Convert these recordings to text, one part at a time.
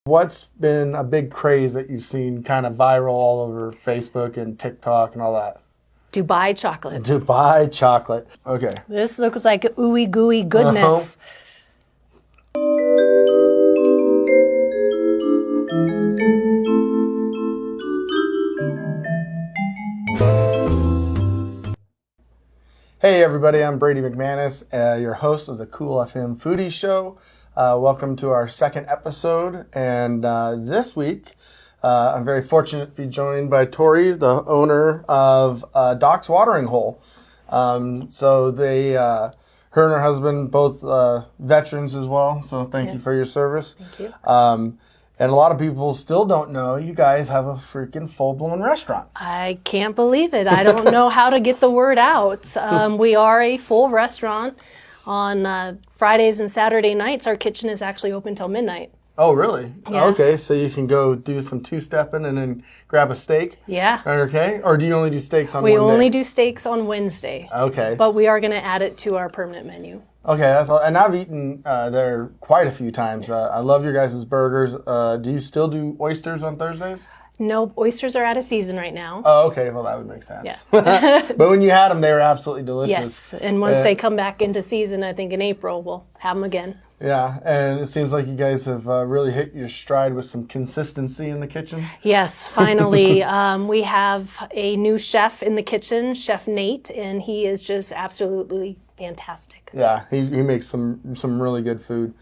What's been a big craze that you've seen kind of viral all over Facebook and TikTok and all that? Dubai chocolate. Dubai chocolate. Okay. This looks like ooey gooey goodness. Hey everybody, I'm Brady McManus, your host of the Coolfm Foodies show. Welcome to our second episode, and this week I'm very fortunate to be joined by Tori, the owner of Doc's Watering Hole. So they, her and her husband, both veterans as well, so thank you for your service. Thank you. And a lot of people still don't know you guys have a freaking full-blown restaurant. I can't believe it. I don't know how to get the word out. We are a full restaurant. On Fridays and Saturday nights, our kitchen is actually open till midnight. Oh, really? Yeah. Okay, so you can go do some two-stepping and then grab a steak? Yeah. Okay, or do you only do steaks on We one day? only do steaks on Wednesday. Okay. But we are going to add it to our permanent menu. Okay, that's all. And I've eaten there quite a few times. I love your guys' burgers. Do you still do oysters on Thursdays? No, oysters are out of season right now. Oh, okay. Well, that would make sense. Yeah. But when you had them, they were absolutely delicious. Yes, and once they come back into season, I think in April, we'll have them again. Yeah, and it seems like you guys have really hit your stride with some consistency in the kitchen. Yes, finally. We have a new chef in the kitchen, Chef Nate, and he is just absolutely fantastic. Yeah, he makes some really good food.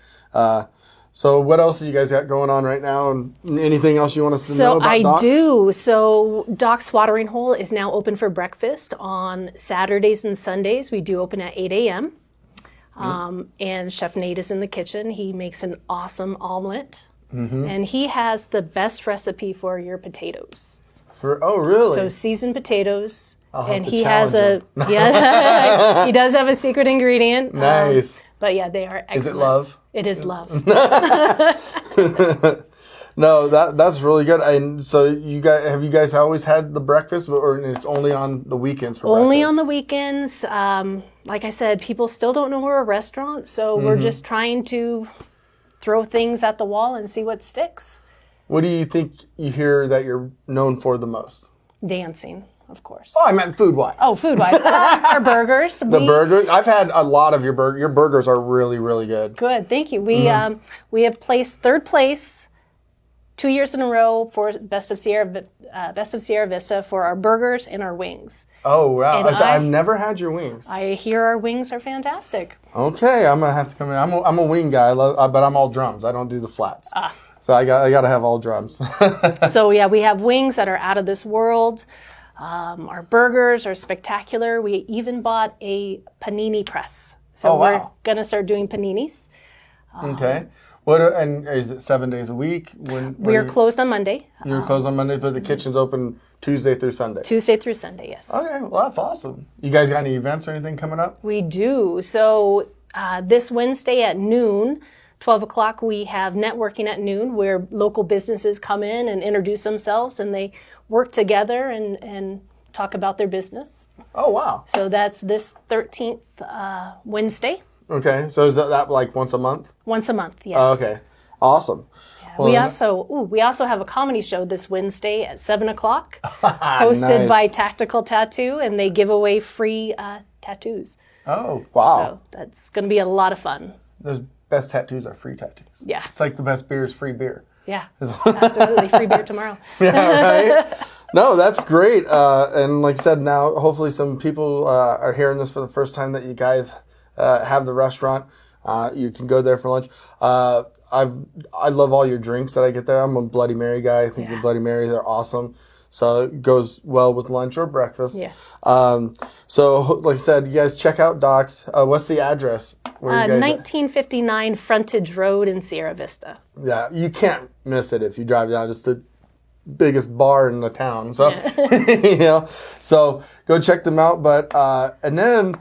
So what else do you guys got going on right now, and anything else you want us to know about Doc's? So I do. So Doc's Watering Hole is now open for breakfast on Saturdays and Sundays. We do open at 8 a.m. And Chef Nate is in the kitchen. He makes an awesome omelet. And he has the best recipe for your potatoes. Oh, really? So seasoned potatoes. And he has he does have a secret ingredient. Nice. But yeah, they are excellent. Is it love? It is love. No, that's really good. And so have you guys always had the breakfast, or it's only on the weekends for Only breakfast? on the weekends. Like I said, people still don't know we're a restaurant, so we're just trying to throw things at the wall and see what sticks. What do you think you hear that you're known for the most? Dancing, of course. Oh, I meant food-wise. Oh, food-wise. Our burgers. The burger? I've had a lot of your burgers. Your burgers are really, really good. Good, thank you. We have placed third place 2 years in a row for Best of Sierra Vista for our burgers and our wings. Oh, wow. And I've never had your wings. I hear our wings are fantastic. Okay, I'm going to have to come in. I'm a wing guy, but I'm all drums. I don't do the flats. So I got to have all drums. So yeah, we have wings that are out of this world. Our burgers are spectacular. We even bought a panini press. So we're going to start doing paninis. Okay. And is it 7 days a week? We are closed on Monday. You're closed on Monday, but the kitchen's open Tuesday through Sunday. Tuesday through Sunday, yes. Okay, well, that's awesome. You guys got any events or anything coming up? We do. So this Wednesday at noon, 12 o'clock, we have networking at noon where local businesses come in and introduce themselves, and they work together and talk about their business. Oh, wow. So that's this 13th Wednesday. Okay, so is that like once a month? Once a month, yes. Oh, okay, awesome. Yeah. We also have a comedy show this Wednesday at 7 o'clock, hosted by Tactical Tattoo, and they give away free tattoos. Oh, wow. So that's going to be a lot of fun. Those best tattoos are free tattoos. Yeah. It's like the best beer is free beer. Yeah, absolutely. Free beer tomorrow. Yeah, right? No, that's great. And like I said, now hopefully some people are hearing this for the first time that you guys have the restaurant. You can go there for lunch. I love all your drinks that I get there. I'm a Bloody Mary guy. I think your Bloody Marys are awesome. So it goes well with lunch or breakfast. Yeah. So like I said, you guys check out Doc's. What's the address? 1959 Frontage Road in Sierra Vista. Yeah, you can't miss it if you drive down. It's the biggest bar in the town. So, so go check them out. But, and then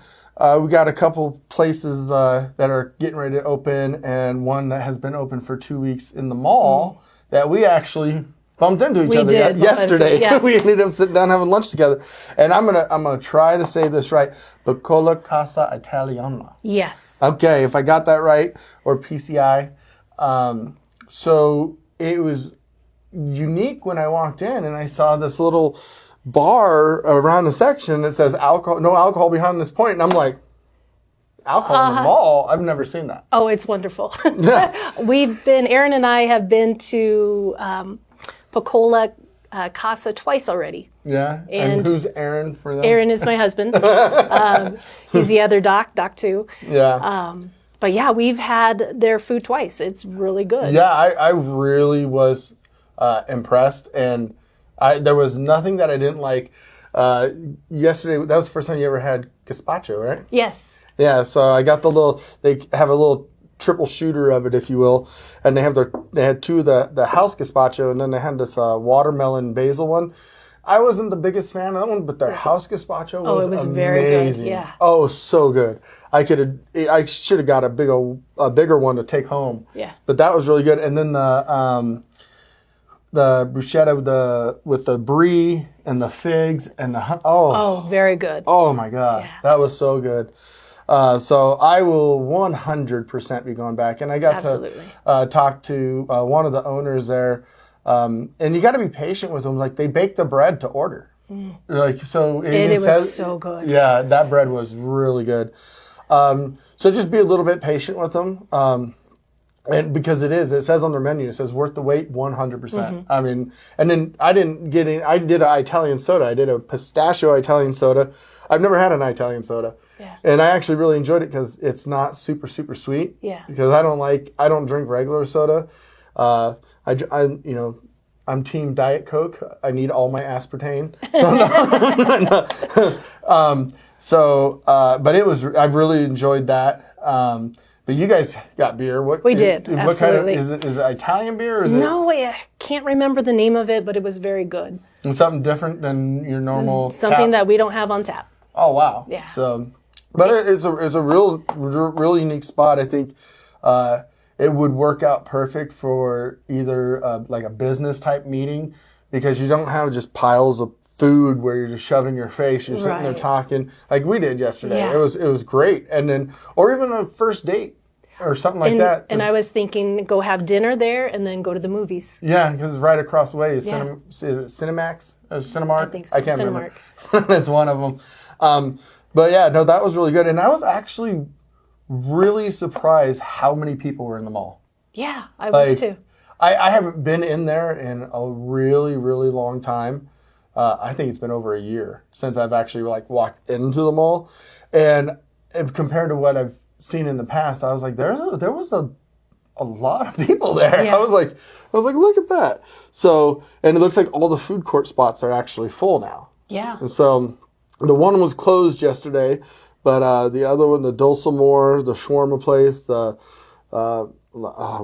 we got a couple places that are getting ready to open, and one that has been open for 2 weeks in the mall that we actually bumped into each other yesterday. We ended up sitting down having lunch together. And I'm gonna try to say this right. Piccola Casa Italiana. Yes. Okay, if I got that right, or PCI. So it was unique when I walked in and I saw this little bar around the section that says alcohol, no alcohol behind this point. And I'm like, alcohol in the mall? I've never seen that. Oh, it's wonderful. Yeah. Aaron and I have been to Pocola Casa twice already. Yeah. And who's Aaron for them? Aaron is my husband. He's the other Doc 2. Yeah. But yeah, we've had their food twice. It's really good. Yeah, I really was impressed. And there was nothing that I didn't like. Yesterday, that was the first time you ever had gazpacho, right? Yes. Yeah, so I got they have a little triple shooter of it, if you will. And they had two of the house gazpacho, and then they had this watermelon basil one. I wasn't the biggest fan of that one, but their house gazpacho was it was amazing. very good, yeah. Oh, so good. I should have got a bigger one to take home. Yeah. But that was really good. And then the bruschetta with the brie and the figs and very good. Oh my God, that was so good. So I will 100% be going back. And I got to talk to one of the owners there. And you got to be patient with them. Like, they bake the bread to order. Like, so it was so good. Yeah, that bread was really good. So just be a little bit patient with them. And because it says on their menu, it says worth the wait 100%. I mean, and then I did an Italian soda. I did a pistachio Italian soda. I've never had an Italian soda. Yeah. And I actually really enjoyed it because it's not super, super sweet. Yeah. Because I don't drink regular soda. I'm team Diet Coke. I need all my aspartame. So but I've really enjoyed that. But you guys got beer. We did. What absolutely. Kind of, is it Italian beer or is No, I can't remember the name of it, but it was very good. And something different than your normal something that we don't have on tap. Oh wow. Yeah. So but it's a real unique spot. I think it would work out perfect for either like a business type meeting, because you don't have just piles of food where you're just shoving your face. You're sitting there talking like we did yesterday. Yeah. It was great. And then, or even a first date or something like that. And I was thinking, go have dinner there and then go to the movies. Yeah, because it's right across the way. Is it Cinemax? Cinemark? I think so. I can't Cinemark. remember. It's one of them. But yeah, no, that was really good. And I was actually really surprised how many people were in the mall. Yeah, I was too. I haven't been in there in a really, really long time. I think it's been over a year since I've actually walked into the mall. And compared to what I've seen in the past, I was like, there was a lot of people there. Yeah. I was like, look at that. So, and it looks like all the food court spots are actually full now. Yeah. And so the one was closed yesterday, but the other one, the Dulcimore, the shawarma place, oh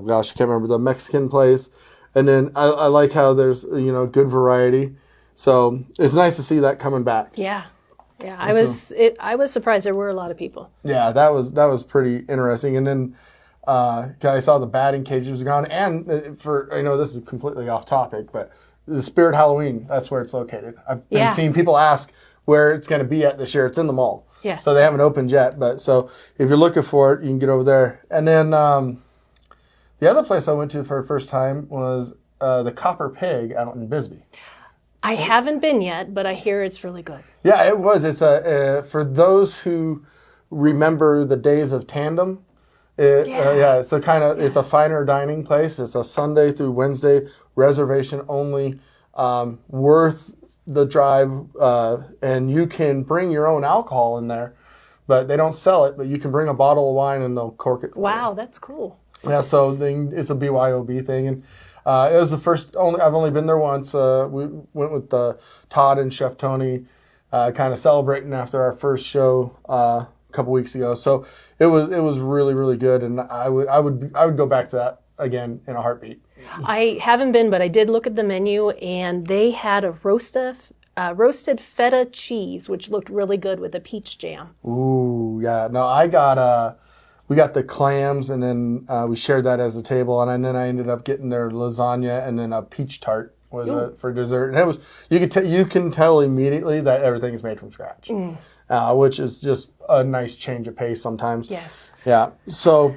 gosh, I can't remember, the Mexican place. And then I like how there's, good variety. So it's nice to see that coming back. Yeah. Yeah. I was surprised there were a lot of people. Yeah, that was pretty interesting. And then I saw the batting cages gone. And I know this is completely off topic, but the Spirit Halloween, that's where it's located. I've been seeing people ask where it's going to be at this year. It's in the mall. Yeah. So they haven't opened yet. But so if you're looking for it, you can get over there. And then the other place I went to for the first time was the Copper Pig out in Bisbee. I haven't been yet, but I hear it's really good. Yeah, it was. It's for those who remember the days of Tandem. It's a finer dining place. It's a Sunday through Wednesday, reservation only, worth the drive, and you can bring your own alcohol in there, but they don't sell it. But you can bring a bottle of wine and they'll cork it. Wow, that's cool. Yeah, so it's a BYOB thing, and it was the first. I've only been there once. We went with Todd and Chef Tony, kind of celebrating after our first show a couple weeks ago. So it was really, really good, and I would go back to that again in a heartbeat. I haven't been, but I did look at the menu, and they had a roasted feta cheese, which looked really good with a peach jam. Ooh, yeah. No, we got the clams, and then we shared that as a table, and then I ended up getting their lasagna and then a peach tart for dessert. And it was you can tell immediately that everything is made from scratch, which is just a nice change of pace sometimes. Yes. Yeah. So,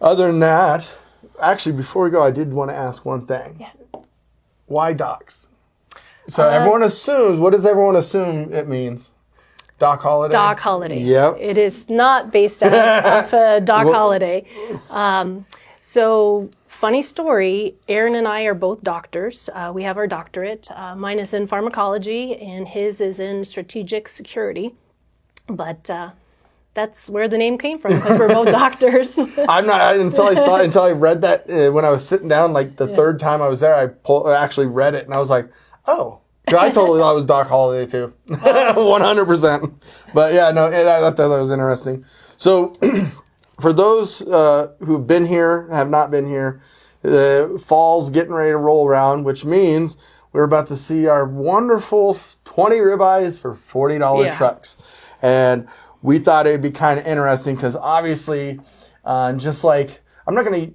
other than that, actually, before we go, I did want to ask one thing. Yeah. Why Doc's? So everyone assumes, what does everyone assume it means? Doc Holiday? Doc Holiday. Yep. It is not based off Doc Holiday. So, funny story, Aaron and I are both doctors. We have our doctorate. Mine is in pharmacology, and his is in strategic security. But that's where the name came from, because we're both doctors. Until I read that when I was sitting down, like the third time I was there, I actually read it, and I was like, oh. I totally thought it was Doc Holiday too, 100%. But yeah, no, I thought that was interesting. So, for those who've been here, have not been here, fall's getting ready to roll around, which means we're about to see our wonderful 20 ribeyes for $40 trucks, and we thought it'd be kind of interesting because obviously, just like I'm not gonna.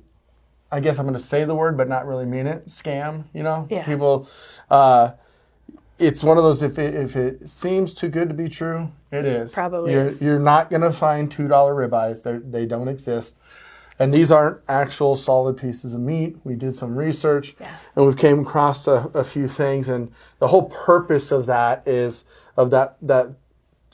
I guess I'm going to say the word, but not really mean it. Scam, people. It's one of those, if it seems too good to be true, it is. Probably is. You're not going to find $2 ribeyes. They don't exist. And these aren't actual solid pieces of meat. We did some research, and we've came across a few things. And the whole purpose of that is, of that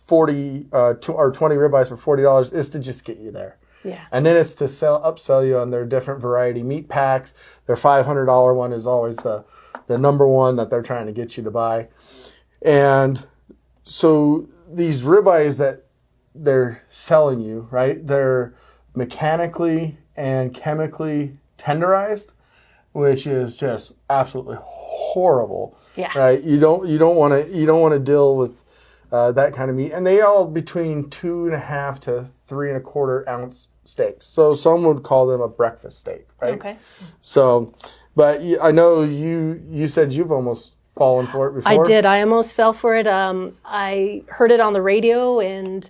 40 or 20 ribeyes for $40 is to just get you there. Yeah. And then it's to upsell you on their different variety meat packs. Their $500 one is always the number one that they're trying to get you to buy. And so these ribeyes that they're selling you, right, they're mechanically and chemically tenderized, which is just absolutely horrible. Yeah. Right? You don't want to deal with that kind of meat. And they all between 2.5 to 3.25 ounce steaks. So some would call them a breakfast steak, right? Okay. So, but I know you said you've almost fallen for it before. I did. I almost fell for it. I heard it on the radio, and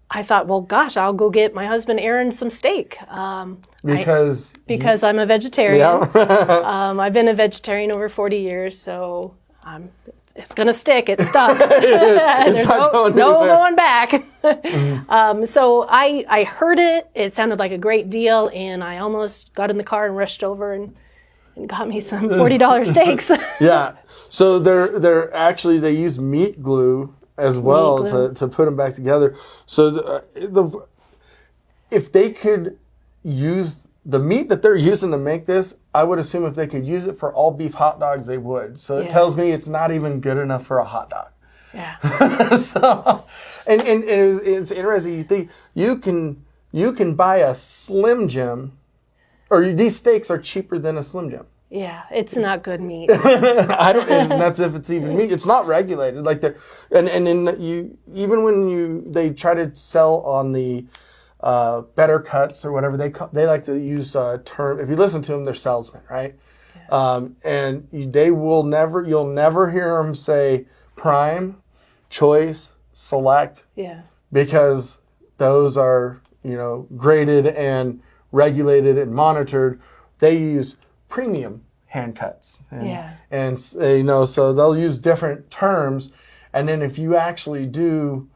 I thought, well, gosh, I'll go get my husband Aaron some steak. Because I'm a vegetarian. Yeah. I've been a vegetarian over 40 years, so it's going to stick. It's stuck. There's no going back. So I heard it. It sounded like a great deal, and I almost got in the car and rushed over and got me some $40 steaks. Yeah. So they're actually, they use meat glue as well to put them back together. So if they could use the meat that they're using to make this, I would assume if they could use it for all beef hot dogs, they would. So it tells me it's not even good enough for a hot dog. Yeah. So, and it's interesting. You think you can buy a Slim Jim, or these steaks are cheaper than a Slim Jim. Yeah, it's not good meat. And that's if it's even meat. It's not regulated. Like and then even when they try to sell on the better cuts or whatever, they like to use a term. If you listen to them, they're salesmen, right? Yeah. And you'll never hear them say prime, choice, select. Yeah. Because those are graded and regulated and monitored. They use premium hand cuts. And so they'll use different terms. And then if you actually do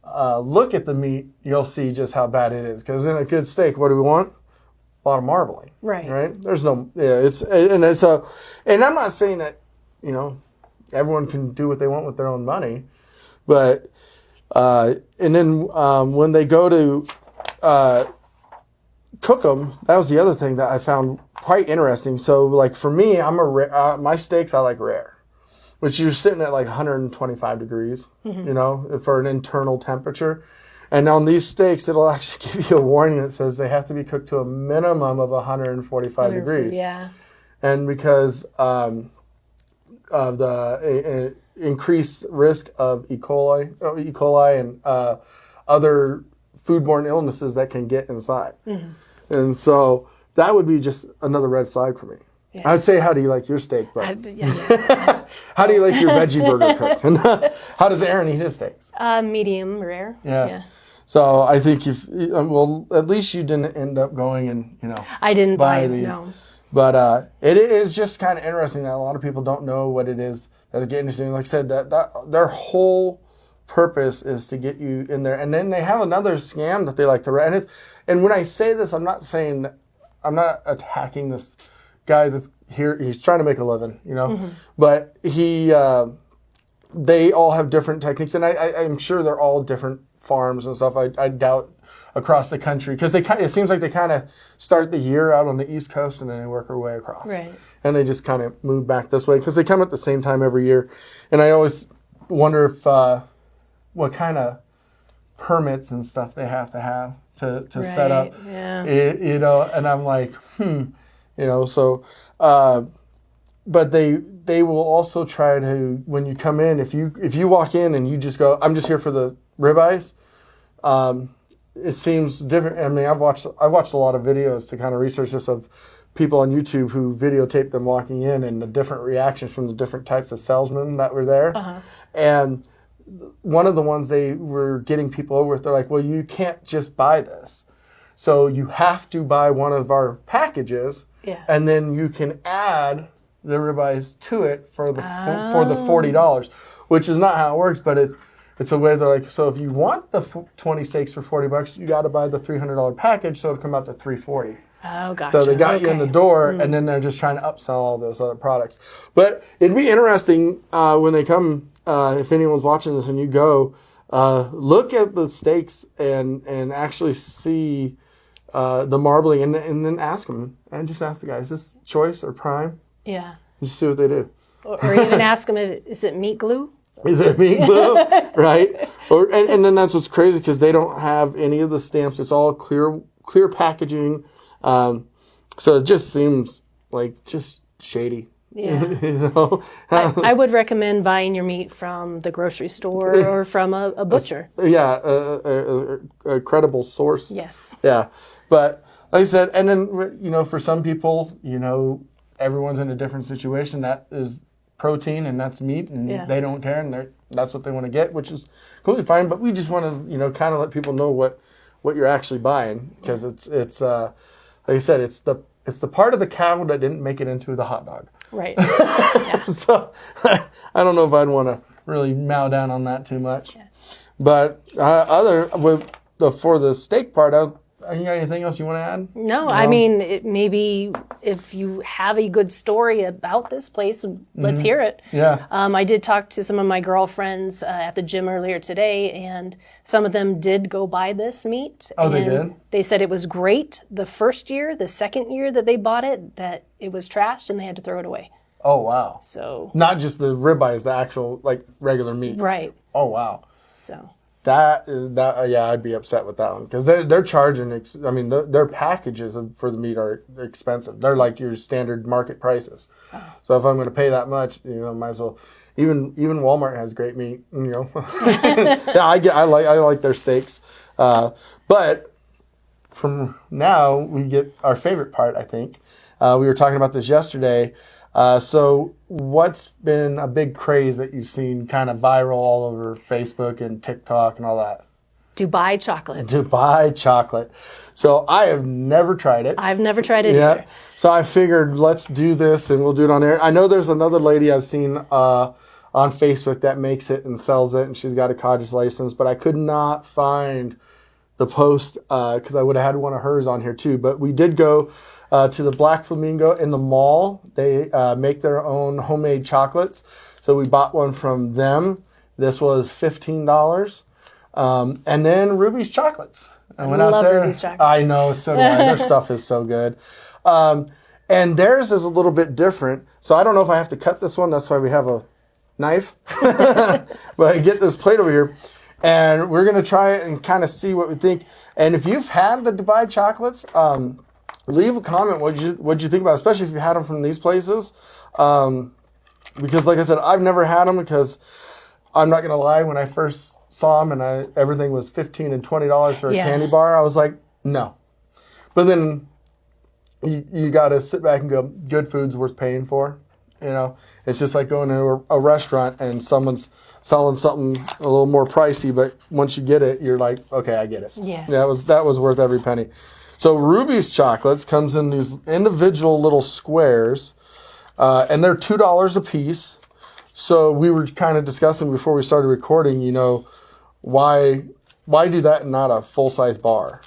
look at the meat, you'll see just how bad it is. Because in a good steak, what do we want? A lot of marbling. Right? There's no, and I'm not saying that, everyone can do what they want with their own money. But, and then when they go to cook them, that was the other thing that I found quite interesting. So, like for me, my steaks I like rare, which you're sitting at like 125 degrees, for an internal temperature. And on these steaks, it'll actually give you a warning that says they have to be cooked to a minimum of 145 degrees. Yeah. And because of the increased risk of E. coli and other foodborne illnesses that can get inside. Mm-hmm. And so that would be just another red flag for me. Yeah. I'd say, how do you like your steak, bro? How do you like your veggie burger cooked? And how does Aaron eat his steaks? Medium rare. Yeah. So I think at least you didn't end up going and, I didn't buy these. No. But it is just kind of interesting that a lot of people don't know what it is that they get interesting. Like I said, that their whole purpose is to get you in there. And then they have another scam that they like to run. And when I say this, I'm not saying that I'm not attacking this guy that's here. He's trying to make a living, you know, but they all have different techniques, and I'm sure they're all different farms and stuff. I doubt across the country, because it seems like they kind of start the year out on the East Coast and then they work their way across. Right. And they just kind of move back this way because they come at the same time every year. And I always wonder if what kind of permits and stuff they have to set up. Yeah. You know, and I'm like, you know, so but they will also try to, when you come in, if you walk in and you just go, I'm just here for the ribeyes, it seems different. I mean, I've watched a lot of videos to kind of research this, of people on YouTube who videotape them walking in and the different reactions from the different types of salesmen that were there. And one of the ones they were getting people over with, they're like, well, you can't just buy this. So you have to buy one of our packages, and then you can add the ribeyes to it for the $40, which is not how it works, but it's a way they're like, so if you want the 20 steaks for $40, you got to buy the $300 package, so it'll come out to $340. Oh, gotcha. So they got you in the door, and then they're just trying to upsell all those other products. But it'd be interesting when they come, if anyone's watching this and you go, look at the steaks and actually see the marbling, and then ask them, and just ask the guy, is this choice or prime? Yeah. Just see what they do. Or even ask them, is it meat glue? Is it meat glue? Right? And then that's what's crazy, because they don't have any of the stamps. It's all clear packaging. So it just seems like just shady. Yeah. You know? I would recommend buying your meat from the grocery store or from a butcher. Yeah, a credible source. Yes. Yeah. But like I said, and then, you know, for some people, you know, everyone's in a different situation. That is protein and that's meat, and they don't care, and that's what they want to get, which is completely fine. But we just want to, you know, kind of let people know what you're actually buying, because it's like I said, it's the part of the cow that didn't make it into the hot dog. Right. So I don't know if I'd want to really mow down on that too much. Yeah. But for the steak part, you got anything else you want to add? No, I mean, maybe if you have a good story about this place, let's hear it. Yeah. I did talk to some of my girlfriends at the gym earlier today, and some of them did go buy this meat. Oh, they did? They said it was great the first year. The second year that they bought it, that it was trashed and they had to throw it away. Oh, wow. So not just the ribeyes, the actual, like, regular meat. Right. Oh, wow. So that, I'd be upset with that one, because they're charging, I mean, their packages for the meat are expensive. They're like your standard market prices. Oh. So if I'm going to pay that much, you know, might as well. Even Walmart has great meat, you know. Yeah, I like their steaks. But from now we get our favorite part, I think. We were talking about this yesterday. So what's been a big craze that you've seen kind of viral all over Facebook and TikTok and all that? Dubai chocolate. Dubai chocolate. So I have never tried it. I've never tried it either. So I figured, let's do this and we'll do it on air. I know there's another lady I've seen on Facebook that makes it and sells it, and she's got a cottage license, but I could not find the post because I would have had one of hers on here too. But we did go to the Black Flamingo in the mall. They make their own homemade chocolates. So we bought one from them. This was $15. And then Ruby's Chocolates. I went out there. Ruby's Chocolates. I know, so do I. Their stuff is so good. And theirs is a little bit different. So I don't know if I have to cut this one. That's why we have a knife. But I get this plate over here. And we're going to try it and kind of see what we think. And if you've had the Dubai chocolates, leave a comment what'd you think about it, especially if you had them from these places. Because like I said, I've never had them, because I'm not going to lie, when I first saw them and everything was $15 and $20 for a candy bar, I was like, no. But then you got to sit back and go, good food's worth paying for. You know, it's just like going to a restaurant and someone's selling something a little more pricey, but once you get it, you're like, okay, I get it. Yeah. That was worth every penny. So Ruby's Chocolates comes in these individual little squares, and they're $2 a piece. So we were kind of discussing before we started recording, you know, why do that and not a full-size bar?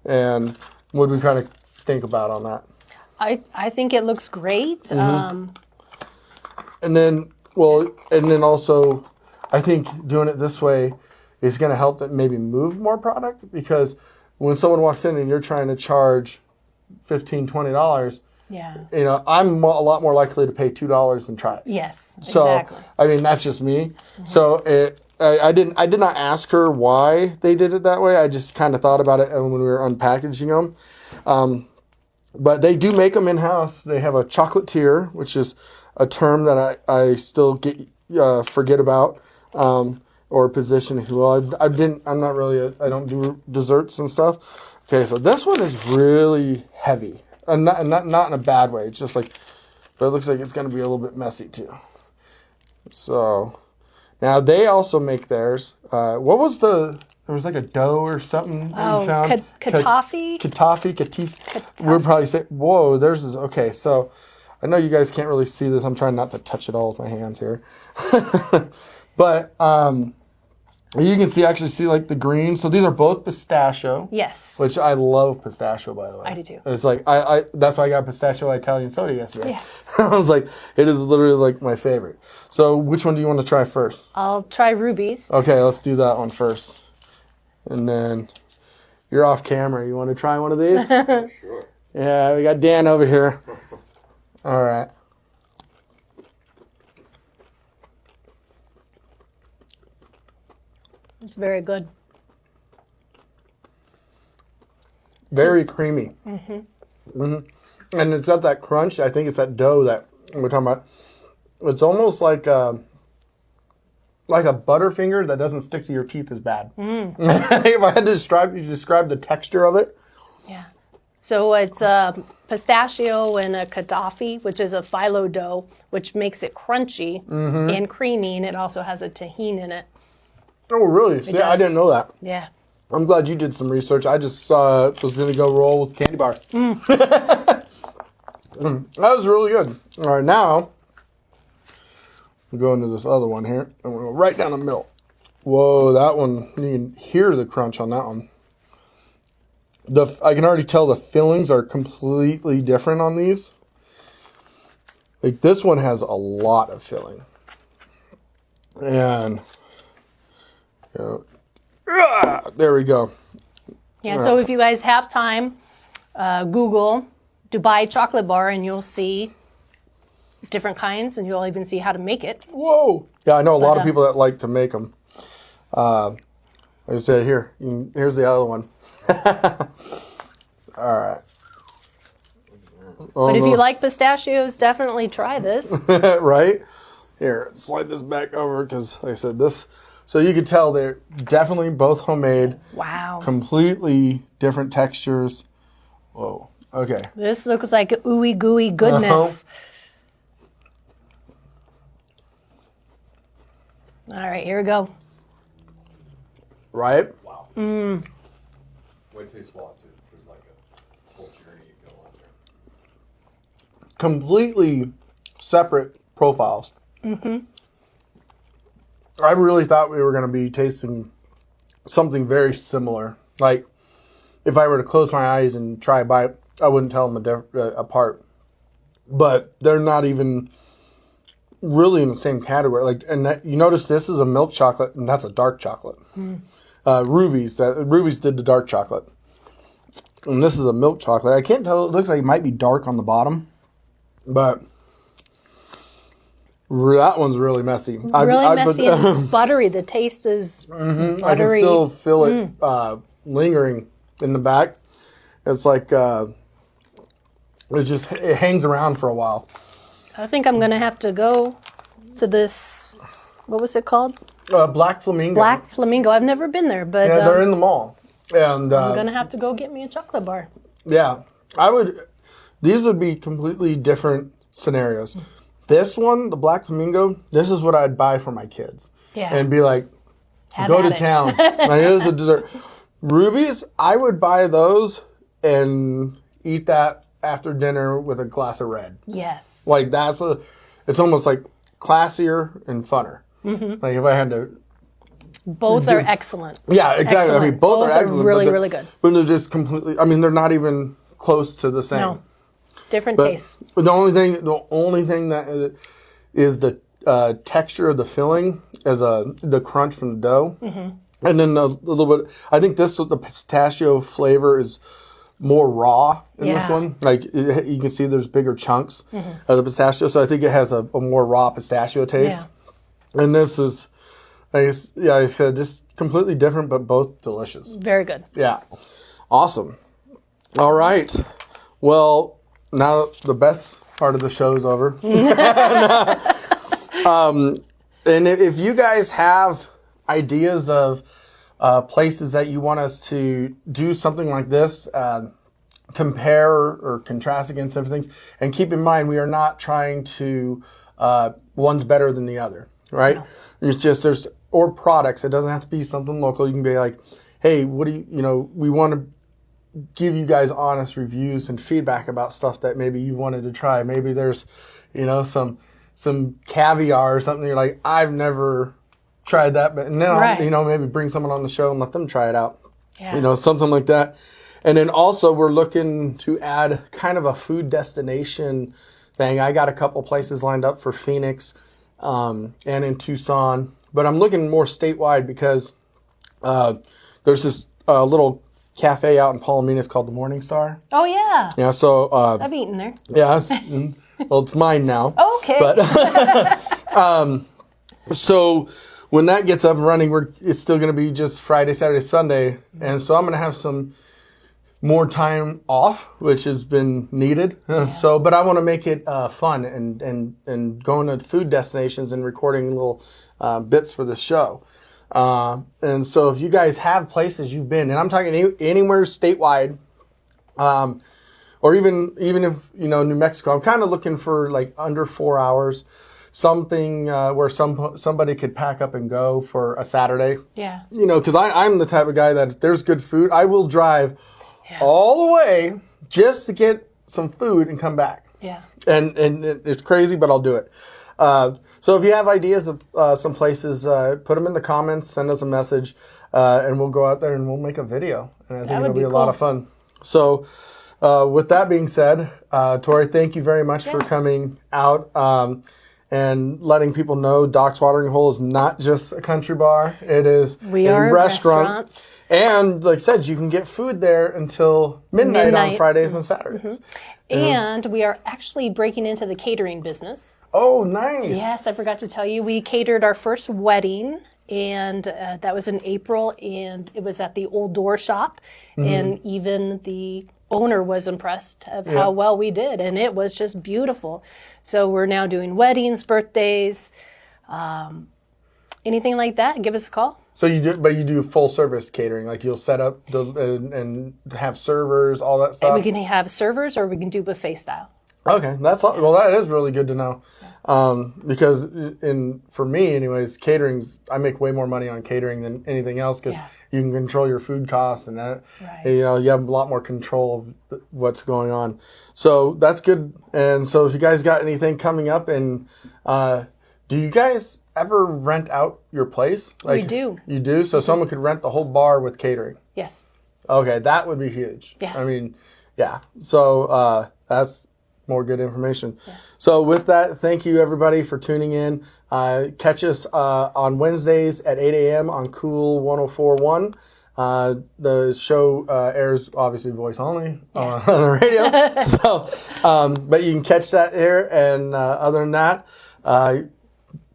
And would we kind of think about on that? I think it looks great. And then also, I think doing it this way is going to help that maybe move more product, because when someone walks in and you're trying to charge $15, $20, Yeah. you know, I'm a lot more likely to pay $2 than try it. Yes, So, exactly. I mean, that's just me. So I did not ask her why they did it that way. I just kind of thought about it when we were unpackaging them. But they do make them in-house. They have a chocolatier, which is a term that I still forget about, or position. Well, I don't do desserts and stuff. Okay, so this one is really heavy. And not in a bad way. It's just like, but it looks like it's going to be a little bit messy too. So, now they also make theirs. What was there was like a dough or something that you found? Katafi. Katafi. We'd probably say, whoa, theirs is, okay. So, I know you guys can't really see this. I'm trying not to touch it all with my hands here. But, you can actually see like the green. So these are both pistachio. Yes. Which I love pistachio, by the way. I do too. It's like, that's why I got pistachio Italian soda yesterday. Yeah. I was like, it is literally like my favorite. So which one do you want to try first? I'll try rubies. Okay, let's do that one first. And then you're off camera. You want to try one of these? Sure. Yeah, we got Dan over here. All right. It's very good. Very creamy. And it's got that crunch. I think it's that dough that we're talking about. It's almost like a Butterfinger that doesn't stick to your teeth as bad. If I had to describe the texture of it. Yeah. So it's pistachio and a katafi, which is a phyllo dough, which makes it crunchy and creamy, and it also has a tahine in it. Oh, really? See, I didn't know that. Yeah. I'm glad you did some research. I just was going to go roll with candy bar. That was really good. All right, now we'll go into this other one here, and we'll go right down the middle. Whoa, that one, you can hear the crunch on that one. I can already tell the fillings are completely different on these. Like this one has a lot of filling. And there we go. Yeah, so if you guys have time, Google Dubai chocolate bar and you'll see different kinds, and you'll even see how to make it. Whoa! Yeah, I know a lot of people that like to make them. Like I said, here's the other one. All right. But if you like pistachios, definitely try this. Right? Here, slide this back over because, like I said, this. So you can tell they're definitely both homemade. Wow. Completely different textures. Whoa. Okay. This looks like ooey gooey goodness. All right, here we go. Right? Wow. Wait till you swallow it, too. There's like a whole journey you go on there. Completely separate profiles. I really thought we were going to be tasting something very similar. Like, if I were to close my eyes and try a bite, I wouldn't tell them apart. But they're not even really in the same category. Like, and you notice this is a milk chocolate, and that's a dark chocolate. Rubies did the dark chocolate, and this is a milk chocolate. I can't tell. It looks like it might be dark on the bottom, but that one's really messy. Really messy and buttery. The taste is buttery. I can still feel it lingering in the back. It's like it hangs around for a while. I think I'm going to have to go to this, what was it called? Black Flamingo. Black Flamingo. I've never been there, but Yeah, they're in the mall. And I'm going to have to go get me a chocolate bar. yeah, these would be completely different scenarios. This one, the Black Flamingo, this is what I'd buy for my kids. Yeah. And be like, Have go at to it. town. Like, it is a dessert. Rubies, I would buy those and eat that after dinner with a glass of red. Yes. Like it's almost like classier and funner. Like if I had to. Both are excellent. Yeah, exactly. I mean, Excellent. both are excellent. really, but really good. But they're just completely. I mean, they're not even close to the same. No, different But tastes. the only thing that is the texture of the filling, as the crunch from the dough, and then a little bit. I think the pistachio flavor is more raw in this one. Like you can see, there's bigger chunks of the pistachio, so I think it has a more raw pistachio taste. Yeah. And this is, I said, just completely different, but both delicious. Very good. Yeah, awesome. All right, well, now the best part of the show is over. And if you guys have ideas of places that you want us to do something like this, compare or contrast against different things, and keep in mind, we are not trying to, one's better than the other, right? No. It's just or products. It doesn't have to be something local. You can be like, hey, what do we want to give you guys honest reviews and feedback about stuff that maybe you wanted to try. Maybe there's, some caviar or something. You're like, I've never tried that, but and then I'll, maybe bring someone on the show and let them try it out. Yeah. Something like that. And then also we're looking to add kind of a food destination thing. I got a couple places lined up for Phoenix and in Tucson, but I'm looking more statewide because there's this little cafe out in Palominas called the Morning Star. Oh, yeah. Yeah, so... I've eaten there. Yeah, well, it's mine now. Oh, okay. But, so when that gets up and running, it's still going to be just Friday, Saturday, Sunday. And so I'm going to have some more time off, which has been needed. Yeah. But I want to make it fun and going to food destinations and recording little bits for the show. And so if you guys have places you've been, and I'm talking anywhere statewide, or even if, New Mexico, I'm kind of looking for like under 4 hours, something where somebody could pack up and go for a Saturday. Yeah. Because I'm the type of guy that if there's good food, I will drive all the way just to get some food and come back. Yeah. And it's crazy, but I'll do it. So if you have ideas of some places, put them in the comments, send us a message, and we'll go out there and we'll make a video. And I think it'll be a lot of fun. So with that being said, Tori, thank you very much for coming out and letting people know Doc's Watering Hole is not just a country bar. It is a restaurant. And like I said, you can get food there until midnight. On Fridays and Saturdays. And we are actually breaking into the catering business. Oh, nice. Yes, I forgot to tell you. We catered our first wedding, and that was in April, and it was at the Old Door Shop. And even the owner was impressed of how well we did, and it was just beautiful. So we're now doing weddings, birthdays, anything like that, give us a call. So you do full service catering, like you'll set up and have servers, all that stuff. And we can have servers, or we can do buffet style. Okay, that is really good to know, because for me, anyways, I make way more money on catering than anything else because you can control your food costs and that. Right. You have a lot more control of what's going on. So that's good. And so if you guys got anything coming up, and do you guys ever rent out your place? We do. You do? So someone could rent the whole bar with catering? Yes. Okay, that would be huge. Yeah. I mean, yeah. So that's more good information. Yeah. So with that, thank you everybody for tuning in. Catch us on Wednesdays at 8 a.m. on Cool 104.1. The show airs obviously voice only on the radio. So, but you can catch that here. And other than that,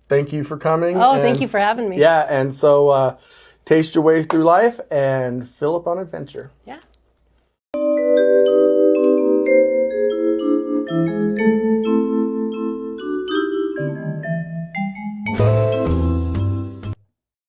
thank you for coming. Oh, thank you for having me. Yeah, and so taste your way through life and fill up on adventure. Yeah.